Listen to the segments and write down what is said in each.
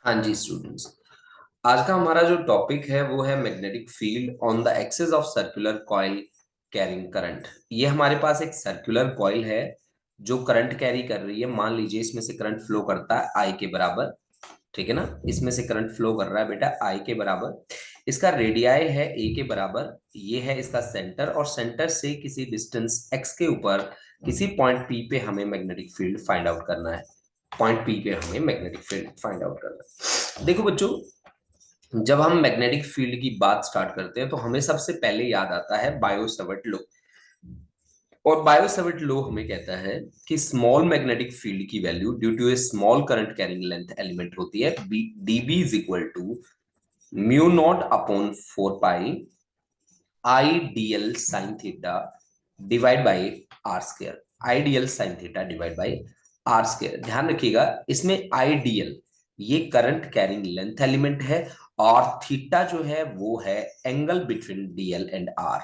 हाँ जी स्टूडेंट्स, आज का हमारा जो टॉपिक है वो है magnetic field on the axis of circular coil carrying current. ये हमारे पास एक सर्कुलर कॉइल है जो करंट कैरी कर रही है। मान लीजिए इसमें से करंट फ्लो करता है आई के बराबर। ठीक है ना, इसमें से करंट फ्लो कर रहा है बेटा आई के बराबर। इसका रेडियाई है ए के बराबर। ये है इसका सेंटर, और सेंटर से किसी डिस्टेंस एक्स के ऊपर किसी पॉइंट पी पे हमें मैग्नेटिक फील्ड फाइंड आउट करना है। पॉइंट पी पे हमें मैग्नेटिक फील्ड फाइंड आउट करना है। देखो बच्चों, जब हम मैग्नेटिक फील्ड की बात स्टार्ट करते हैं तो हमें सबसे पहले याद आता है बायो सवर्ट लॉ। और बायो सवर्ट लॉ हमें कहता है कि स्मॉल मैग्नेटिक फील्ड की value due to a small current carrying length element होती है DB is equal to mu not upon 4 pi I D L sine theta divide by are square. Ideal sine theta divide by are square. ध्यान रखिएगा, इसमें ideal ये current carrying length element है, और theta जो है वो है angle between DL and r.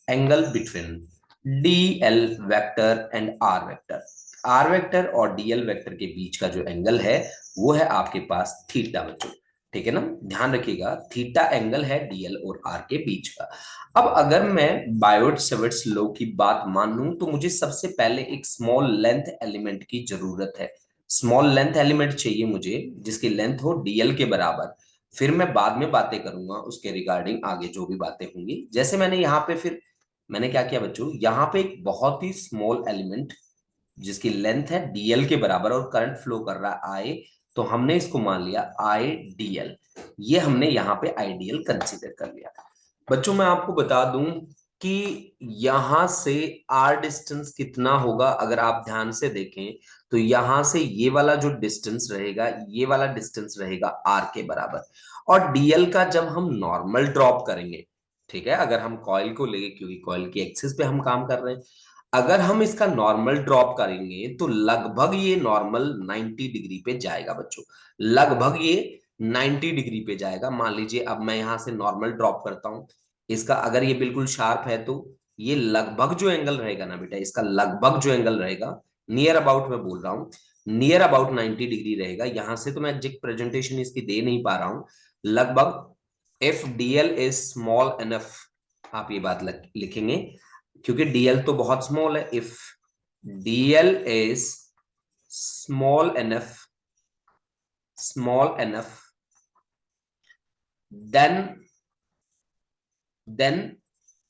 Angle between DL vector and r vector. R vector और डीएल वेक्टर के बीच का जो एंगल है वो है आपके पास थीटा बच्चों। ठीक है ना, ध्यान रखिएगा, थीटा एंगल है डीएल और आर के बीच का। अब अगर मैं बायोट सेवर्ट्स लॉ की बात मानूं तो मुझे सबसे पहले एक स्मॉल लेंथ एलिमेंट की जरूरत है। स्मॉल लेंथ एलिमेंट चाहिए मुझे जिसकी लेंथ हो डीएल के बराबर। फिर मैं बाद में बातें करूंगा उसके रिगार्डिंग, आगे जो भी बातें होंगी। जैसे मैंने यहाँ पे फिर मैंने क्या किया बच्चों, यहाँ पे एक बहुत ही स्मॉल एलिमेंट जिसकी लेंथ है डीएल के बराबर और करंट फ्लो कर रहा है आई, तो हमने इसको मान लिया आई डीएल। ये हमने यहाँ पे आइडियल कंसीडर कर लिया। बच्चों मैं आपको बता दूं कि यहां से आर डिस्टेंस कितना होगा। अगर आप ध्यान से देखें तो यहां से ये वाला जो डिस्टेंस रहेगा, ये वाला डिस्टेंस रहेगा आर के बराबर। और डीएल का जब हम नॉर्मल ड्रॉप करेंगे, ठीक है, अगर हम कॉइल को लेंगे क्योंकि कॉइल की एक्सिस पे हम काम कर रहे हैं, अगर हम इसका नॉर्मल ड्रॉप करेंगे तो लगभग ये नॉर्मल 90 डिग्री पे जाएगा बच्चों। लगभग ये 90 डिग्री पे जाएगा। मान लीजिए अब मैं यहां से नॉर्मल ड्रॉप करता हूं इसका, अगर ये बिल्कुल शार्प है तो ये लगभग जो एंगल रहेगा ना बेटा, इसका लगभग जो एंगल रहेगा, नियर अबाउट मैं बोल रहा हूं, नियर अबाउट 90 डिग्री रहेगा। यहां से तो मैं एग्जैक्ट प्रेजेंटेशन इसकी दे नहीं पा रहा हूं। लगभग if DL is small enough, आप ये बात लिखेंगे क्योंकि डीएल तो बहुत स्मॉल है। If DL is small enough, small enough, then then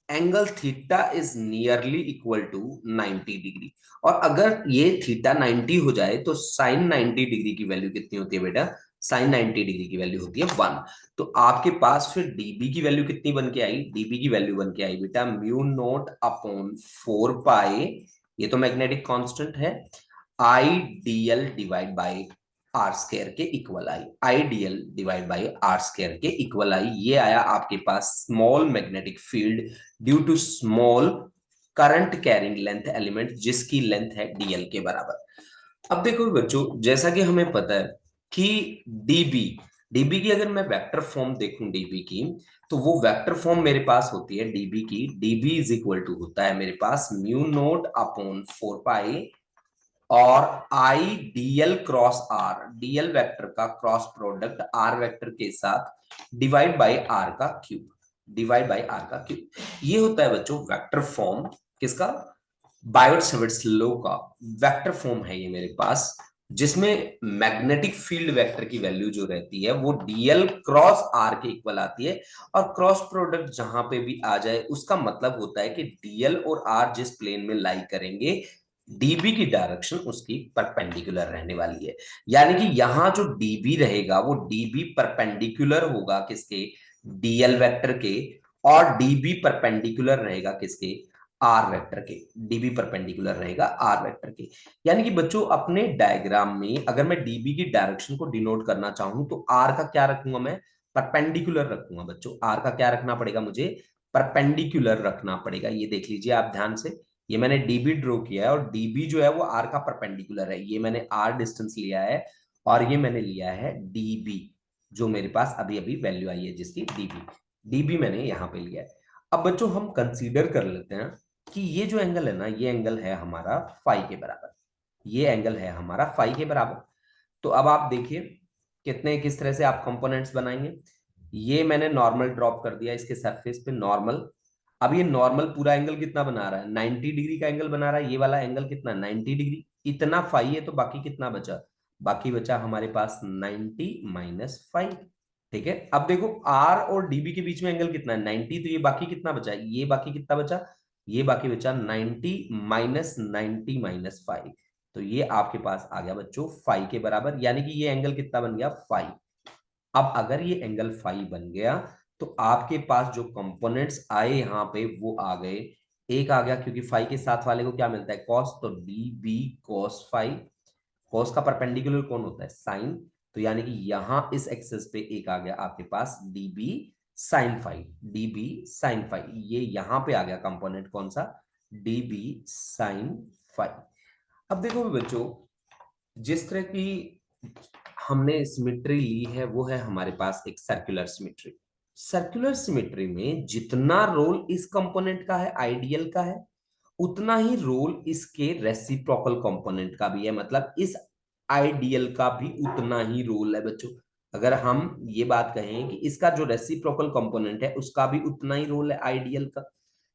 angle theta is nearly equal to 90 degree. और अगर ये थीटा 90 हो जाए तो साइन 90 डिग्री की वैल्यू कितनी होती है बेटा? साइन 90 डिग्री की वैल्यू होती है 1। तो आपके पास फिर डीबी की वैल्यू कितनी बन के आई? डीबी की वैल्यू बन के आई बेटा म्यू नोट अपॉन 4 पाई, ये तो मैग्नेटिक कांस्टेंट है, I DL divide by are square के equal I. Ideal divide by are square के इक्वल आई। ये आया आपके पास small magnetic field due to small current carrying length element जिसकी लेंथ है डीएल के बराबर। अब देखो बच्चों, जैसा कि हमें पता है कि डीबी डीबी की अगर मैं वेक्टर फॉर्म देखूं डीबी की, तो वो वेक्टर फॉर्म मेरे पास होती है डीबी की। डीबी इज इक्वल टू होता है मेरे पास म्यू नोट अपॉन 4 पाई और I DL cross R, DL vector का क्रॉस प्रोडक्ट आर वेक्टर के साथ डिवाइड बाय आर का क्यूब, डिवाइड बाय आर का क्यूब। ये होता है बच्चों वेक्टर फॉर्म किसका? बायोट सेवर्ट्स लॉ का वेक्टर फॉर्म है ये मेरे पास, जिसमें मैग्नेटिक फील्ड वेक्टर की वैल्यू जो रहती है वो डीएल क्रॉस आर के इक्वल आती है। और क्रॉस प्रोडक्ट जहां पे भी आ जाए उसका मतलब होता है कि डीएल और आर जिस प्लेन में लाई करेंगे, डीबी की डायरेक्शन उसकी परपेंडिकुलर रहने वाली है। यानी कि यहां जो डीबी रहेगा वो डीबी परपेंडिकुलर होगा किसके? डीएल वेक्टर के। और डीबी परपेंडिकुलर रहेगा किसके? आर वेक्टर के। डीबी परपेंडिकुलर रहेगा आर वेक्टर के। यानी कि बच्चों अपने डायग्राम में अगर मैं डीबी की डायरेक्शन को डिनोट करना चाहूं तो आर का क्या रखूंगा मैं? परपेंडिकुलर रखूंगा बच्चों। आर का क्या रखना पड़ेगा मुझे? परपेंडिकुलर रखना पड़ेगा। ये देख लीजिए आप ध्यान से, ये मैंने डीबी ड्रॉ किया है और डीबी जो है वो आर का परपेंडिकुलर है। ये मैंने आर डिस्टेंस लिया है और ये मैंने लिया है डीबी, जो मेरे पास अभी अभी वैल्यू आई है जिसकी डीबी, डीबी मैंने यहाँ पे लिया है। अब बच्चों हम कंसीडर कर लेते हैं कि ये जो एंगल है ना, ये एंगल है हमारा फाई के बराबर। ये एंगल है हमारा फाई के बराबर। तो अब आप देखिए कितने किस तरह से आप कंपोनेंट्स बनाएंगे। ये मैंने नॉर्मल ड्रॉप कर दिया इसके सरफेस पे, नॉर्मल। अब ये नॉर्मल पूरा एंगल कितना बना रहा है, 90 डिग्री का एंगल बना रहा है। ये वाला एंगल कितना, 90 डिग्री। इतना फाई है, तो बाकी कितना बचा, बाकी बचा हमारे पास 90 माइनस फाइव। ठीक है, अब देखो आर और डीबी के बीच में एंगल कितना है, 90, तो ये बाकी कितना बचा, ये बाकी कितना बचा, ये बाकी बचा 90 माइनस 90 माइनस फाइव। तो ये आपके पास आ गया बच्चों फाइव के बराबर, यानी कि ये एंगल कितना बन गया, फाइव। अब अगर ये एंगल फाइव बन गया, तो आपके पास जो कंपोनेंट्स आए यहां पे वो आ गए। एक आ गया, क्योंकि फाइव के साथ वाले को क्या मिलता है, कॉस, तो D B cos five. Cos का परपेंडिकुलर कौन होता है, साइन। तो यानी कि यहां इस एक्सेस पे एक आ गया आपके पास D B sine five, D B sine five. ये यहां पे आ गया कंपोनेंट कौन सा, डी बी साइन फाइव। अब देखो बच्चों, जिस तरह की हमने सिमेट्री ली है वो है हमारे पास एक सर्कुलर सिमेट्री। सर्कुलर सिमेट्री में जितना रोल इस कंपोनेंट का है, आइडियल का है, उतना ही रोल इसके रेसिप्रोकल कंपोनेंट का भी है। मतलब इस आइडियल का भी उतना ही रोल है बच्चों। अगर हम ये बात कहें कि इसका जो रेसिप्रोकल कंपोनेंट है उसका भी उतना ही रोल है आइडियल का,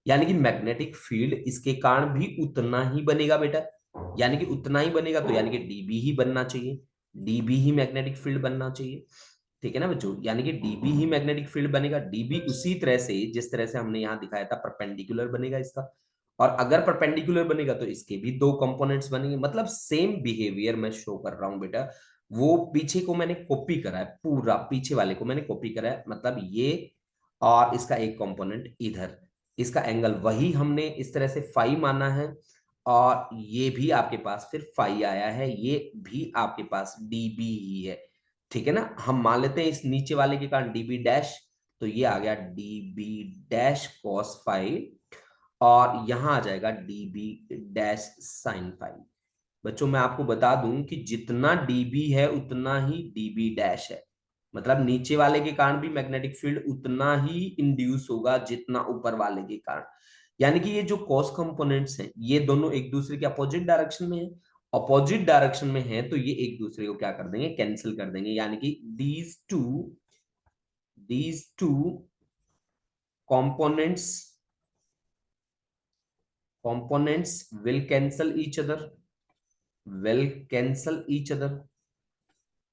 यानी कि मैग्नेटिक फील्ड इसके कारण भी उतना ही बनेगा बेटा। यानी कि उतना ही बनेगा, तो यानी कि डीबी ही बनना चाहिए, डीबी ही मैग्नेटिक फील्ड बनना चाहिए। ठीक है ना बच्चों, यानी कि डीबी ही मैग्नेटिक फील्ड बनेगा। डीबी उसी तरह से जिस तरह से हमने यहाँ दिखाया था परपेंडिकुलर बनेगा इसका, और अगर परपेंडिकुलर बनेगा तो इसके भी दो कंपोनेंट्स बनेंगे। मतलब सेम बिहेवियर मैं शो कर रहा हूं बेटा। वो पीछे को मैंने कॉपी करा है, पूरा पीछे वाले को मैंने कॉपी करा है। मतलब ये और इसका एक कंपोनेंट इधर, इसका एंगल वही हमने इस तरह से फाई माना है, और ये भी आपके पास फिर फाई आया है, ये भी आपके पास डीबी ही है। ठीक है ना, हम मान लेते हैं इस नीचे वाले के कारण डीबी डैश, तो ये आ गया डीबी डैश कॉस फाइव, और यहां आ जाएगा डीबी डैश साइन फाइव। बच्चों मैं आपको बता दूं कि जितना डीबी है उतना ही डीबी डैश है। मतलब नीचे वाले के कारण भी मैग्नेटिक फील्ड उतना ही इंड्यूस होगा जितना ऊपर वाले के कारण। यानी कि ये जो कॉस कंपोनेंट्स हैं ये दोनों एक दूसरे के अपोजिट डायरेक्शन में है। अपोजिट डायरेक्शन में है तो ये एक दूसरे को क्या कर देंगे, कैंसिल कर देंगे। यानी कि these two components will cancel each other, will cancel each other,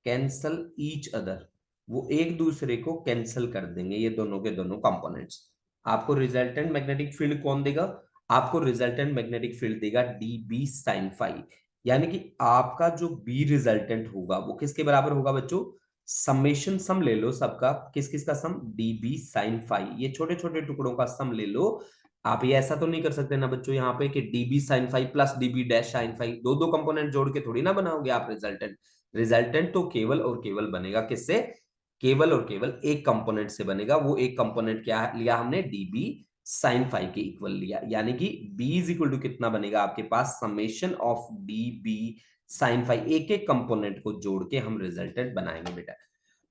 cancel each other. वो एक दूसरे को कैंसिल कर देंगे, ये दोनों के दोनों कंपोनेंट्स। आपको रिजल्टेंट मैग्नेटिक फील्ड कौन देगा, आपको रिजल्टेंट मैग्नेटिक फील्ड देगा डी बी साइन फाइव। यानी कि आपका जो बी रिजल्टेंट होगा वो किसके बराबर होगा बच्चों, समेशन, सम ले लो सबका, किस किस का सम, डी बी साइन फाइव। ये छोटे छोटे टुकड़ों का सम ले लो। आप ये ऐसा तो नहीं कर सकते ना बच्चों यहाँ पे कि DB sine five plus DB dash sine five, दो दो कंपोनेंट जोड़ के थोड़ी ना बनाओगे आप रिजल्टेंट। रिजल्टेंट तो केवल और केवल बनेगा किससे, केवल और केवल एक कंपोनेंट से बनेगा। वो एक कंपोनेंट क्या लिया हमने, डीबी साइन फाइव के इक्वल लिया। यानी कि b इज इक्वल टू कितना बनेगा आपके पास, summation of D B sine five. एक एक कंपोनेंट को जोड़ के हम रिजल्टेंट बनाएंगे बेटा।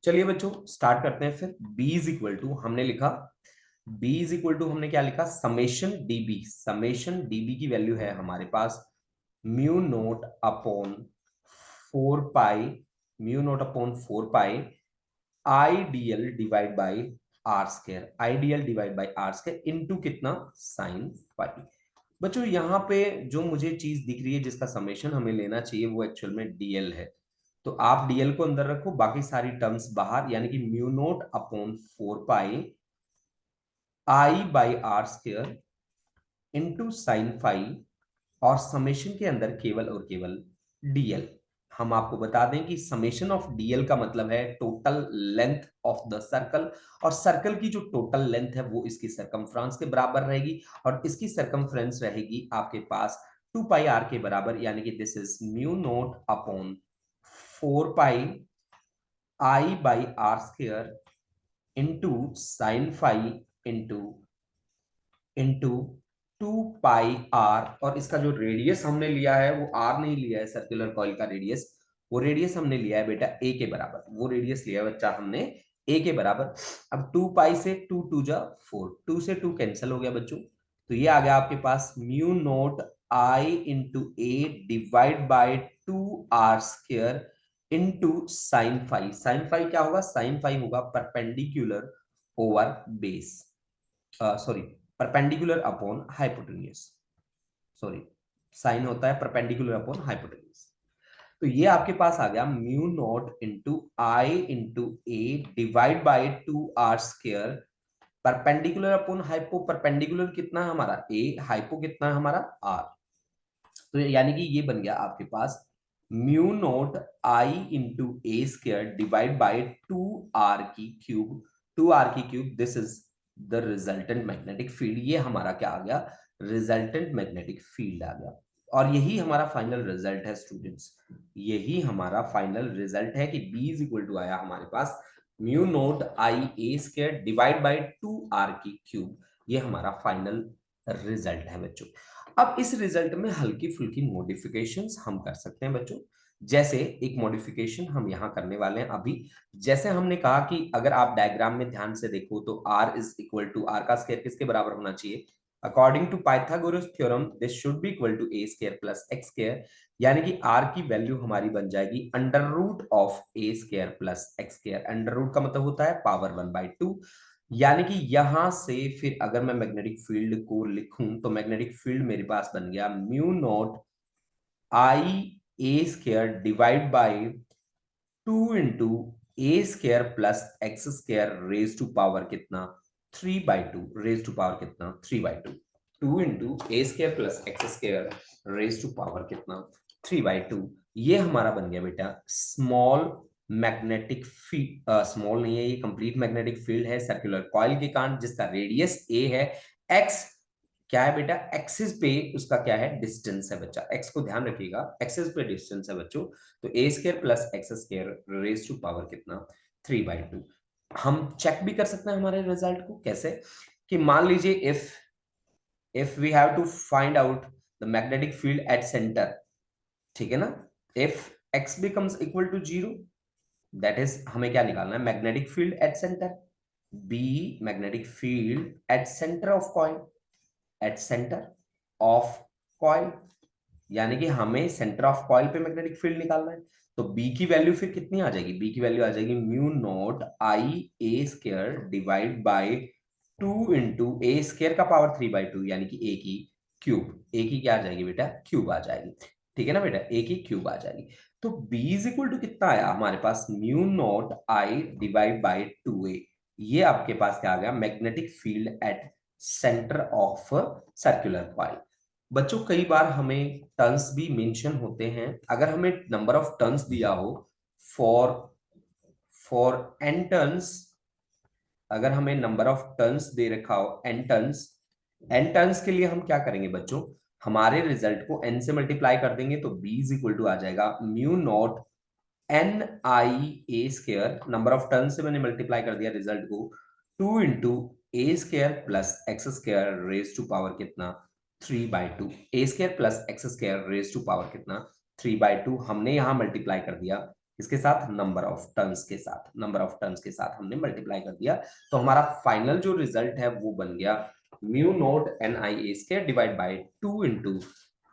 चलिए बच्चों स्टार्ट करते हैं फिर। b इज इक्वल टू हमने लिखा, b इज इक्वल टू हमने क्या लिखा, समेशन डीबी। समेशन डीबी की वैल्यू है हमारे पास mu note upon 4 pi, mu note upon 4 pi IDL divide by are square, IDL divide by are square into कितना, साइन फाइव। बच्चों यहाँ पे जो मुझे चीज दिख रही है जिसका समेशन हमें लेना चाहिए वो एक्चुअल में डीएल है। तो आप डीएल को अंदर रखो, बाकी सारी टर्म्स बाहर। यानी कि mu note upon 4 pi I by are square into sine five, और समेशन के अंदर केवल और केवल डीएल। हम आपको बता दें कि समेशन ऑफ डीएल का मतलब है total length of the circle, और सर्कल की जो टोटल लेंथ है वो इसकी सरकमफ्रेंस के बराबर रहेगी, और इसकी सरकमफ्रेंस रहेगी आपके पास 2 पाई आर के बराबर। यानी कि this is mu note upon 4 pi I by are square into sine five into into 2 pi r. और इसका जो रेडियस हमने लिया है वो आर नहीं लिया है, सर्कुलर कॉइल का रेडियस, वो रेडियस हमने लिया है बेटा ए के बराबर। वो रेडियस लिया है बच्चा हमने ए के बराबर। अब 2 पाई से 2 टू जा 4, 2 से 2 कैंसिल हो गया बच्चों। तो ये आ गया आपके पास mu note I into A divide by 2 R square into sine phi. Sine phi क्या होगा? साइन फाई होगा perpendicular over base, sorry, perpendicular upon hypotenuse, sorry, sine होता है परपेंडिकुलर अपॉन हाइपोटेन्यूज। तो ये आपके पास आ गया mu naught into I into A divide by 2r², perpendicular upon hypo. Perpendicular कितना है हमारा? ए, हाइपो कितना है हमारा? आर। तो यानी कि ये बन गया आपके पास mu not I into A divide by 2r³। 2r³, this is the resultant magnetic field. ये हमारा क्या आ गया? रिजल्टेंट मैग्नेटिक फील्ड आ गया। और यही हमारा फाइनल रिजल्ट है स्टूडेंट्स, यही हमारा फाइनल रिजल्ट है कि B इज इक्वल टू आया हमारे पास mu note I A divide by 2r³। ये हमारा फाइनल रिजल्ट है बच्चों। अब इस रिजल्ट में हल्की फुल्की मॉडिफिकेशंस हम कर सकते हैं बच्चों। जैसे एक मॉडिफिकेशन हम यहाँ करने वाले हैं अभी। जैसे हमने कहा कि अगर आप डायग्राम में ध्यान से देखो तो r is equal to, r का स्क्वायर किसके बराबर होना चाहिए? According to Pythagoras theorem this should be equal to a² plus x², यानी कि r की वैल्यू हमारी बन जाएगी under root of a² plus x²। Under root का मतलब होता है पावर 1/2। यानी कि यहां से फिर अगर मैं मैग्नेटिक फील्ड को लिखूं तो मैग्नेटिक फील्ड मेरे पास बन गया mu not I a² divide by 2 into a² plus x² raise to power कितना? 3/2। रेज टू पावर कितना? 3/2। 2 into a² plus x² raise to power कितना? 3/2। ये हमारा बन गया बेटा स्मॉल मैग्नेटिक फील्ड। स्मॉल नहीं है, ये कंप्लीट मैग्नेटिक फील्ड है सर्कुलर कॉइल के कारण, जिसका रेडियस a है। x क्या है बेटा? एक्सिस पे उसका क्या है? डिस्टेंस है बच्चा। x को ध्यान रखिएगा, एक्सिस पे डिस्टेंस है बच्चों। तो a² plus x² raise to power कितना? 3/2। हम चेक भी कर सकते हैं हमारे रिजल्ट को। कैसे? कि मान लीजिए if we have to find out the magnetic field at centre, ठीक है ना? If x becomes equal to 0, that is हमें क्या निकालना है? Magnetic field at centre. b magnetic field at centre of coil, at centre of coil, यानी कि हमें सेंटर ऑफ कॉइल पे मैग्नेटिक फील्ड निकालना है। तो B की वैल्यू फिर कितनी आ जाएगी? B की वैल्यू आ जाएगी mu naught I a² divide by 2 into a² का पावर 3/2, यानी कि a की क्यूब। a की क्या आ जाएगी बेटा? क्यूब आ जाएगी। ठीक है ना बेटा? a की क्यूब आ जाएगी। तो B इज इक्वल टू कितना आया हमारे पास? Mu not I divide by 2a। ये आपके पास क्या आ गया? Magnetic field at centre of circular coil. बच्चों कई बार हमें टर्न्स भी मेंशन होते हैं। अगर हमें नंबर ऑफ टर्न्स दिया हो फॉर फॉर n टर्न्स, अगर हमें नंबर ऑफ टर्न्स दे रखा हो n टर्न्स के लिए हम क्या करेंगे बच्चों? हमारे रिजल्ट को n से मल्टीप्लाई कर देंगे तो b इज इक्वल टू आ जाएगा mu not n I a², number of turn से मैंने मल्टीप्लाई कर दिया रिजल्ट को, 2 into a² plus x² raise to power कितना? 3/2। a² plus x² raise to power कितना? 3/2। हमने यहां मल्टीप्लाई कर दिया इसके साथ, नंबर ऑफ टर्न्स के साथ, नंबर ऑफ टर्न्स के साथ हमने मल्टीप्लाई कर दिया। तो हमारा फाइनल जो रिजल्ट है वो बन गया mu not n I a² divide by 2 into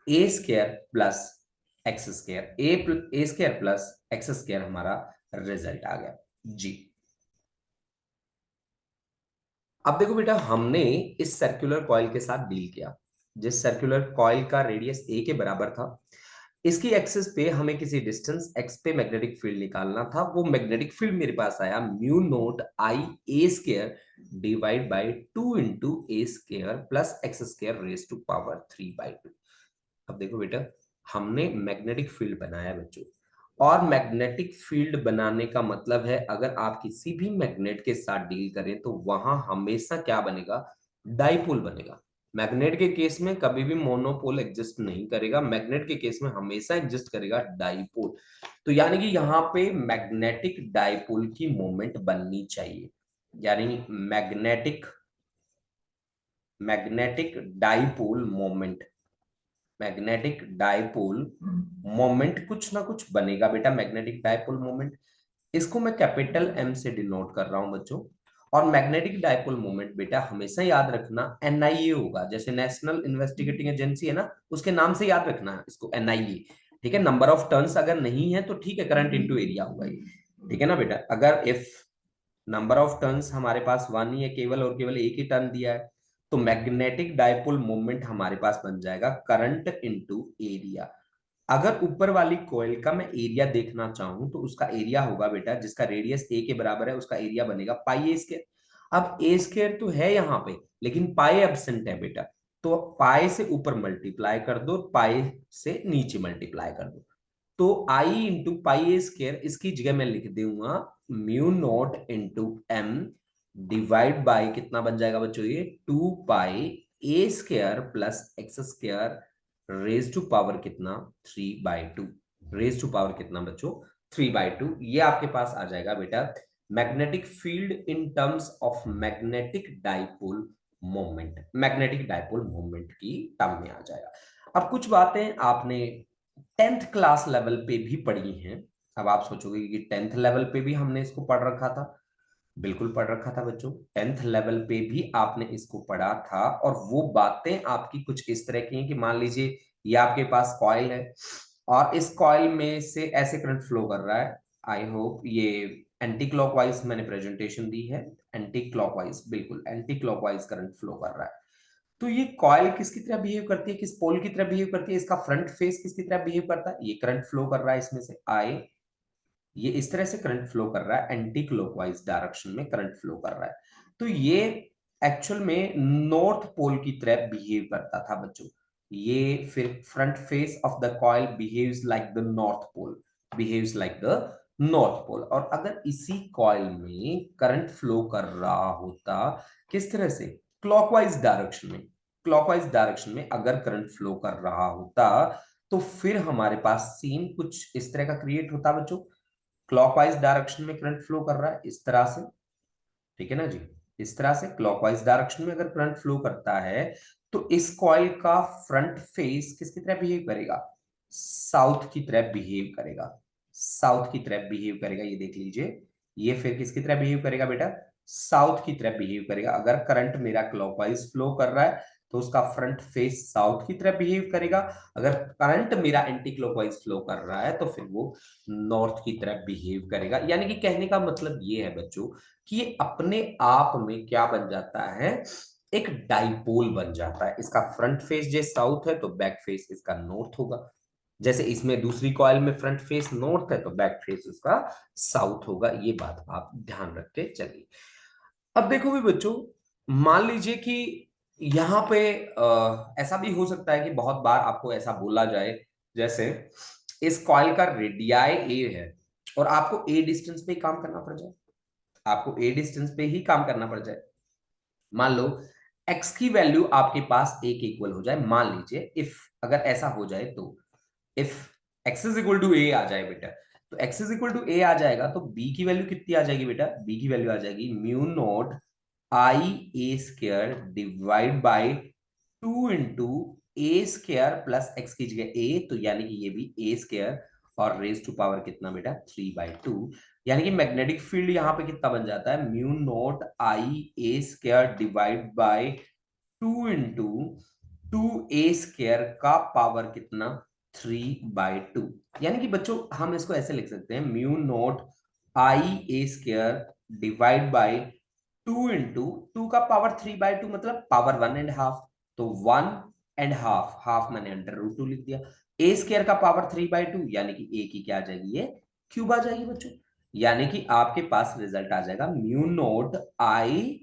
a² plus x²। a² plus x² हमारा रिजल्ट आ गया जी। अब देखो बेटा, हमने इस सर्कुलर कॉइल के साथ डील किया, जिस सर्कुलर कॉइल का रेडियस a के बराबर था। इसकी एक्सिस पे हमें किसी डिस्टेंस x पे मैग्नेटिक फील्ड निकालना था। वो मैग्नेटिक फील्ड मेरे पास आया mu note I a² divide by 2 into a² plus x² raise to power 3/2। अब देखो बेटा, हमने मैग्नेटिक फील्ड बनाया बच्चों, और मैग्नेटिक फील्ड बनाने का मतलब है अगर आप किसी भी मैग्नेट के साथ डील करें तो वहां हमेशा क्या बनेगा? डाइपोल बनेगा। मैग्नेट के केस में कभी भी मोनोपोल एग्जिस्ट नहीं करेगा, मैग्नेट के केस में हमेशा एग्जिस्ट करेगा डाइपोल। तो यानी कि यहाँ पे मैग्नेटिक डाइपोल की मोमेंट बननी चाहिए, यानी magnetic magnetic dipole moment, magnetic dipole moment कुछ ना कुछ बनेगा बेटा। मैग्नेटिक डाइपोल मोमेंट, इसको मैं कैपिटल M से डिनोट कर रहा हूं बच्चों। और मैग्नेटिक डाइपोल मोमेंट बेटा हमेशा याद रखना NIA होगा, जैसे नेशनल इन्वेस्टिगेटिंग एजेंसी है ना, उसके नाम से याद रखना इसको NIA। ठीक है, नंबर ऑफ टर्न्स अगर नहीं है तो ठीक है, करंट इनटू एरिया होगा ये, ठीक है ना बेटा। अगर इफ नंबर ऑफ टर्न्स हमारे पास 1 ही है केवल और केवल एक ही टर्न दिया है, तो मैग्नेटिक डायपोल मोमेंट हमारे पास बन जाएगा करंट इनटू एरिया। अगर ऊपर वाली कॉइल का मैं एरिया देखना चाहूं तो उसका एरिया होगा बेटा, जिसका रेडियस ए के बराबर है, उसका एरिया बनेगा पाई ए स्क्वायर। अब ए स्क्वायर तो है यहाँ पे, लेकिन पाई एब्सेंट है बेटा, तो पाई से ऊपर मल्टीप्लाई कर दो, पाई से नीचे मल्टीप्लाई कर दो, तो आई इंटू पाई ए स्क्वायर, इसकी जगह मैं लिख दूंगा mu naught into M divide by कितना बन जाएगा बच्चों ये 2 pi A square plus X square raise to power कितना 3/2, रेज टू पावर कितना बच्चों 3/2। ये आपके पास आ जाएगा बेटा magnetic field in terms of magnetic dipole moment, magnetic dipole moment की टर्म में आ जाएगा। अब कुछ बातें आपने 10th क्लास लेवल पे भी पढ़ी हैं। अब आप सोचोगे कि 10th लेवल पे भी हमने इसको पढ़ रखा था, बिल्कुल पढ़ रखा था बच्चों, 10th लेवल पे भी आपने इसको पढ़ा था। और वो बातें आपकी कुछ इस तरह की हैं कि मान लीजिए ये आपके पास कॉइल है और इस कॉइल में से ऐसे करंट फ्लो कर रहा है। आई होप ये एंटी क्लॉकवाइज मैंने प्रेजेंटेशन दी है, एंटी क्लॉकवाइज, बिल्कुल एंटी क्लॉकवाइज करंट फ्लो कर रहा है। तो ये कॉइल किसकी तरह बिहेव करती है, किस पोल की तरह बिहेव करती है, इसका फ्रंट फेस किसकी तरह बिहेव करता है, ये करंट फ्लो कर रहा है इसमें से आई, ये इस तरह से करंट फ्लो कर रहा है, एंटी क्लॉकवाइज डायरेक्शन में करंट फ्लो कर रहा है। तो ये एक्चुअल में नॉर्थ पोल की तरह बिहेव करता था बच्चों। ये फिर front face of the coil behaves like the north pole, behaves like the north pole. और अगर इसी कॉइल में करंट फ्लो कर रहा होता किस तरह से, क्लॉकवाइज डायरेक्शन में, क्लॉकवाइज डायरेक्शन में अगर करंट फ्लो कर रहा होता तो फिर हमारे पास सीन कुछ इस तरह का क्रिएट होता बच्चों। क्लॉकवाइज डायरेक्शन में करंट फ्लो कर रहा है इस तरह से, ठीक है ना जी, इस तरह से क्लॉकवाइज डायरेक्शन में अगर करंट फ्लो करता है तो इस कॉइल का फ्रंट फेस किसकी तरह बिहेव करेगा, साउथ की तरह बिहेव करेगा, साउथ की तरह बिहेव करेगा। ये देख लीजिए, ये फिर किसकी तरह बिहेव करेगा बेटा, साउथ की तरह बिहेव करेगा। अगर करंट मेरा क्लॉकवाइज फ्लो कर रहा है तो उसका फ्रंट फेस साउथ की तरह बिहेव करेगा। अगर करंट मेरा एंटी क्लॉकवाइज फ्लो कर रहा है तो फिर वो नॉर्थ की तरह बिहेव करेगा। यानी कि कहने का मतलब ये है बच्चों कि ये अपने आप में क्या बन जाता है, एक डाइपोल बन जाता है। इसका फ्रंट फेस जे साउथ है तो बैक फेस इसका नॉर्थ होगा, जैसे इसमें दूसरी कॉइल में फ्रंट फेस नॉर्थ है तो बैक फेस उसका साउथ होगा। ये बात आप ध्यान रख के चलिए। अब देखो भी बच्चों, मान लीजिए कि यहाँ पे ऐसा भी हो सकता है कि बहुत बार आपको ऐसा बोला जाए, जैसे इस कॉइल का रेडियाई ए है और आपको ए डिस्टेंस पे काम करना पड़ जाए, आपको ए डिस्टेंस पे ही काम करना पड़ जाए। मान लो x की वैल्यू आपके पास a के इक्वल हो जाए, मान लीजिए इफ अगर ऐसा हो जाए तो if x is equal to a आ जाए बेटा, तो x is equal to a आ जाएगा तो b की वैल्यू कितनी आ जाएगी बेटा, b की वैल्यू आ जाएगी mu not I A square divide by 2 into A square plus x की जगह a, तो यानी कि ये भी a स्क्वायर और रेज टू पावर कितना बेटा 3/2। यानी कि मैग्नेटिक फील्ड यहाँ पे कितना बन जाता है mu not I A square divide by 2 into 2a square का पावर कितना 3/2। यानी कि बच्चों हम इसको ऐसे लिख सकते हैं mu not I A square divide by 2 into 2 का पावर 3/2 मतलब पावर 1.5, तो 1.5, हाफ मैंने √2 लिख दिया। ए स्क्वायर का पावर 3/2 यानी कि ए की क्या आ जाएगी, ये क्यूब आ जाएगी बच्चों। यानी कि आपके पास रिजल्ट आ जाएगा mu not I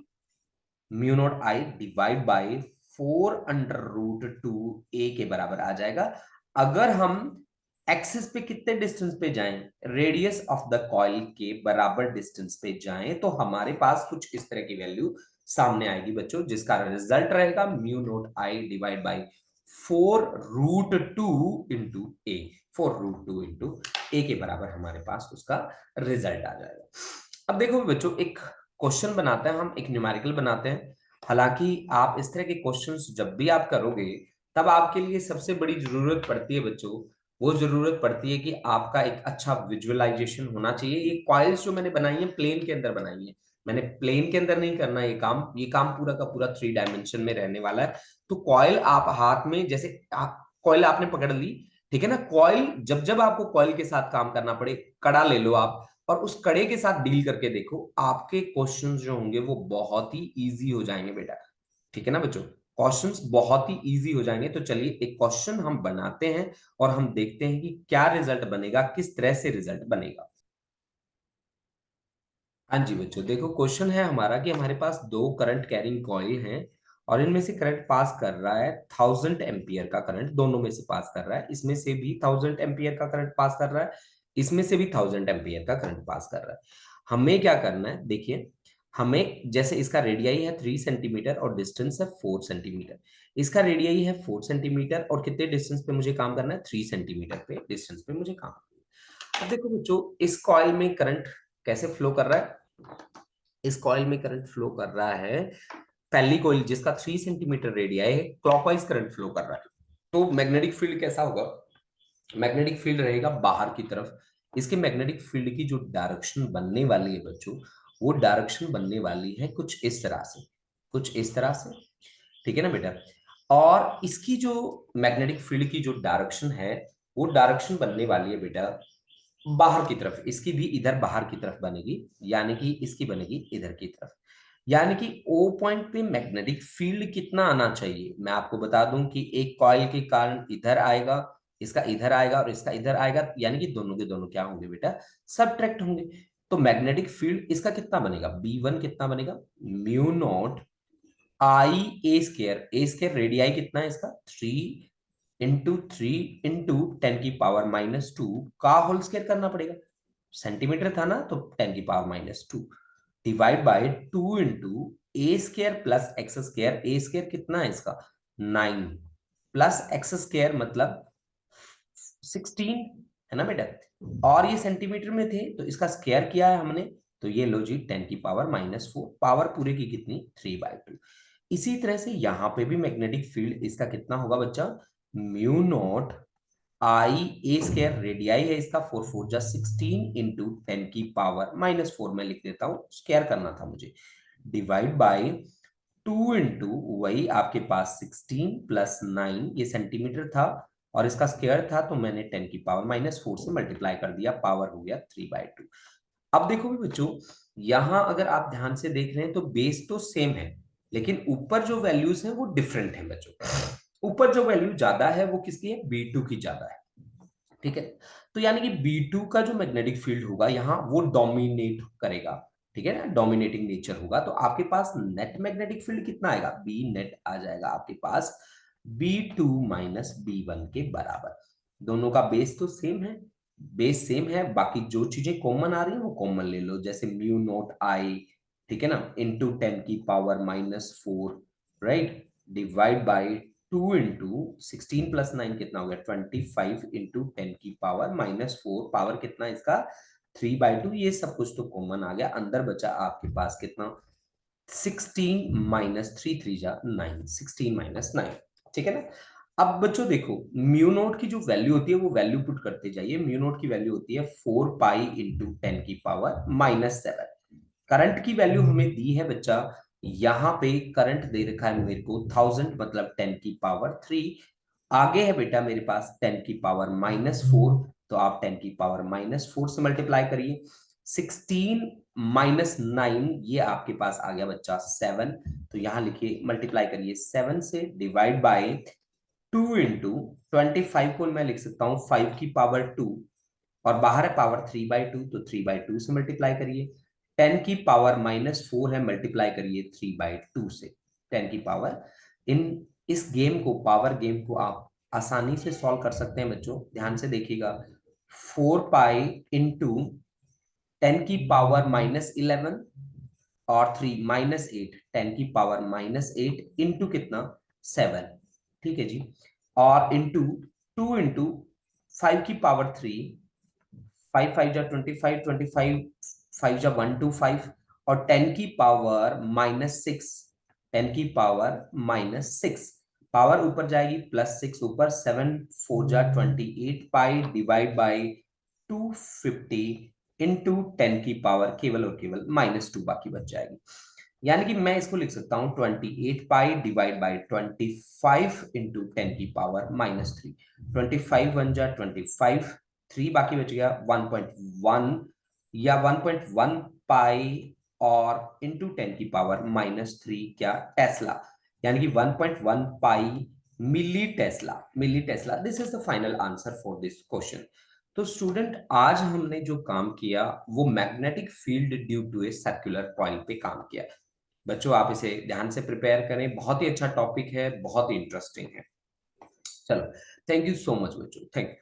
divide by 4√2 ए के बराबर आ जाएगा। अगर हम एक्सिस पे कितने डिस्टेंस पे जाएं, रेडियस ऑफ द कॉइल के बराबर डिस्टेंस पे जाएं, तो हमारे पास कुछ इस तरह की वैल्यू सामने आएगी बच्चों, जिसका रिजल्ट रहेगा mu not I divide by 4√2 into A, 4√2 into A के बराबर हमारे पास उसका रिजल्ट आ जाएगा। अब देखो बच्चों, एक क्वेश्चन बनाते हैं हम, एक न्यूमेरिकल बनाते हैं। हालांकि आप इस तरह के क्वेश्चंस जब भी आप करोगे तब आपके लिए सबसे बड़ी जरूरत पड़ती है बच्चों, वो जरूरत पड़ती है कि आपका एक अच्छा विजुअलाइजेशन होना चाहिए। ये कॉइल्स जो मैंने बनाई है प्लेन के अंदर बनाई है, मैंने प्लेन के अंदर नहीं करना ये काम पूरा का पूरा 3 डायमेंशन में रहने वाला है। तो कॉइल आप हाथ में, जैसे कॉइल आपने पकड़ ली, ठीक है ना। कॉइल, जब जब आपको कॉइल के साथ काम करना पड़े, कड़ा ले लो आप और उस कड़े के साथ डील करके देखो, आपके क्वेश्चंस जो होंगे वो बहुत ही इजी हो जाएंगे बेटा। ठीक है ना बच्चों, क्वेश्चंस बहुत ही इजी हो जाएंगे। तो चलिए एक क्वेश्चन हम बनाते हैं और हम देखते हैं कि क्या रिजल्ट बनेगा, किस तरह से रिजल्ट बनेगा। हाँ जी बच्चों, देखो क्वेश्चन है हमारा कि हमारे पास दो करंट कैरिंग कॉइल हैं और इनमें से करंट पास कर रहा है 1000 एम्पियर का करंट, दोनों में से पास कर रहा है। इसमें से भी 1000 एम्पियर का करंट पास कर रहा है, इसमें से भी 1000 एम्पियर का करंट पास कर रहा है। हमें क्या करना है, देखिए हमें, जैसे इसका रेडियाई है 3 सेंटीमीटर और डिस्टेंस है 4 सेंटीमीटर। इसका रेडियाई है 4 सेंटीमीटर और कितने डिस्टेंस पे मुझे काम करना है, 3 सेंटीमीटर पे डिस्टेंस पे मुझे काम करना है। अब देखो बच्चों, इस कॉइल में करंट कैसे फ्लो कर रहा है, इस कॉइल में करंट फ्लो कर रहा है, पहली कॉइल जिसका 3 सेंटीमीटर रेडियाई है, क्लॉकवाइज करंट फ्लो कर रहा है। तो मैग्नेटिक फील्ड कैसा होगा, मैग्नेटिक फील्ड रहेगा बाहर की तरफ। इसके मैग्नेटिक फील्ड की जो डायरेक्शन बनने वाली है बच्चों, वो डायरेक्शन बनने वाली है कुछ इस तरह से, कुछ इस तरह से। ठीक है ना बेटा। और इसकी जो मैग्नेटिक फील्ड की जो डायरेक्शन है, वो डायरेक्शन बनने वाली है बेटा बाहर की तरफ। इसकी भी इधर बाहर की तरफ बनेगी, यानी कि इसकी बनेगी इधर की तरफ। यानी कि ओ पॉइंट पे मैग्नेटिक फील्ड कितना आना चाहिए, मैं आपको बता दूं कि एक कॉइल के कारण इधर आएगा, इसका इधर आएगा और इसका इधर आएगा, यानी कि दोनों के दोनों क्या होंगे बेटा, सबट्रैक्ट होंगे। तो मैग्नेटिक फील्ड इसका कितना बनेगा, B1 कितना बनेगा, mu not I A square. A square radii कितना है इसका, 3 × 3 × 10⁻² का होल स्केयर करना पड़ेगा। सेंटीमीटर था ना, तो 10⁻², divide by 2 × A square plus x square. A square कितना है इसका, 9 प्लस एक्स स्केयर मतलब 16, है ना बेटा। और ये सेंटीमीटर में थे तो इसका स्केयर किया है हमने, तो ये लो जी 10⁻⁻⁴, पावर पूरे की कितनी, 3/2। इसी तरह से यहां पे भी मैग्नेटिक फील्ड इसका कितना होगा बच्चा, mu not I A square, radii है इसका 4×4 = 16 इंटू 10⁻⁻⁴, मैं लिख देता हूं, स्केयर करना था मुझे, डिवाइड बाय 2 इंटू वही आपके पास 16 प्लस 9, ये सेंटीमीटर था और इसका स्केयर था, तो मैंने 10⁻⁻⁴ से मल्टीप्लाई कर दिया, पावर हो गया 3/2। अब देखो भी बच्चों, यहां अगर आप ध्यान से देख रहे हैं तो बेस तो सेम है, लेकिन ऊपर जो वैल्यूज है वो डिफरेंट है बच्चों। ऊपर जो वैल्यू ज्यादा है वो किसकी है, B2 की ज्यादा है। ठीक है, तो यानी कि B2 का जो मैग्नेटिक फील्ड होगा यहाँ वो डोमिनेट करेगा। ठीक है ना, डोमिनेटिंग नेचर होगा। तो आपके पास नेट मैग्नेटिक फील्ड कितना आएगा, बी नेट आ जाएगा आपके पास B2 माइनस B1 के बराबर। दोनों का बेस तो सेम है, बेस सेम है, बाकी जो चीजें कॉमन आ रही है वो कॉमन ले लो, जैसे म्यू नॉट आई, ठीक है ना, into 10⁻⁻⁴, right, divide by 2 into 16 plus 9 कितना हो गया, 25 इंटू 10⁻⁻⁴, पावर कितना इसका 3/2। ये सब कुछ तो कॉमन आ गया, अंदर बचा आपके पास कितना, 16 माइनस 3 3 9, 16 माइनस 9। ठीक है ना। अब बच्चों देखो, म्यू नोट की जो वैल्यू होती है वो वैल्यू पुट करते जाइए। म्यू नोट की वैल्यू होती है 4 पाई इंटू 10⁻⁻⁷। करंट की वैल्यू हमें दी है बच्चा, यहाँ पे करंट दे रखा है मेरे को 1000 मतलब 10⁻3। आगे है बेटा मेरे पास 10⁻⁻⁴, तो आप 10⁻⁻⁴ से मल्टीप्लाई करिए। 16 माइनस 9 ये आपके पास आ गया बच्चा 7, तो यहां लिखिए मल्टीप्लाई करिए 7 से, डिवाइड बाय 2 इंटू 25 को मैं लिख सकता हूँ 5⁻2 और बाहर है पावर 3/2, तो 3/2 से मल्टीप्लाई करिए। 10⁻⁻⁴ है, मल्टीप्लाई करिए 3/2 से। 10 की पावर, इन इस गेम को, पावर गेम को आप आसानी से सॉल्व कर सकते हैं बच्चों, ध्यान से देखिएगा। 4 पाई इंटू 10⁻⁻11 और 3 -8, 10⁻⁻8 इंटू कितना, 7। ठीक है जी, और इंटू 2 इंटू 5⁻3, 5 5 जा 25, 25 5 जा 125 और 10⁻⁻6, 10⁻⁻6, पावर ऊपर जाएगी +6 ऊपर, 7 4 जा 28 पाई डिवाइड बाई 250 इंटू 10 की पावर केवल और केवल -2 बाकी बच जाएगी। यानी कि मैं इसको लिख सकता हूं 28 pi divide by 25 into 10⁻³ 25 one जा 25, 3 बाकी बच गया 1.1 या 1.1 पाई और इंटू 10⁻³ क्या टेस्ला, यानी कि 1.1 pi milli tesla. This is the final answer for this question. तो स्टूडेंट आज हमने जो काम किया वो magnetic field due to a circular coil पे काम किया। बच्चों आप इसे ध्यान से प्रिपेयर करें, बहुत ही अच्छा टॉपिक है, बहुत ही इंटरेस्टिंग है। चलो, थैंक यू सो मच बच्चों, थैंक यू।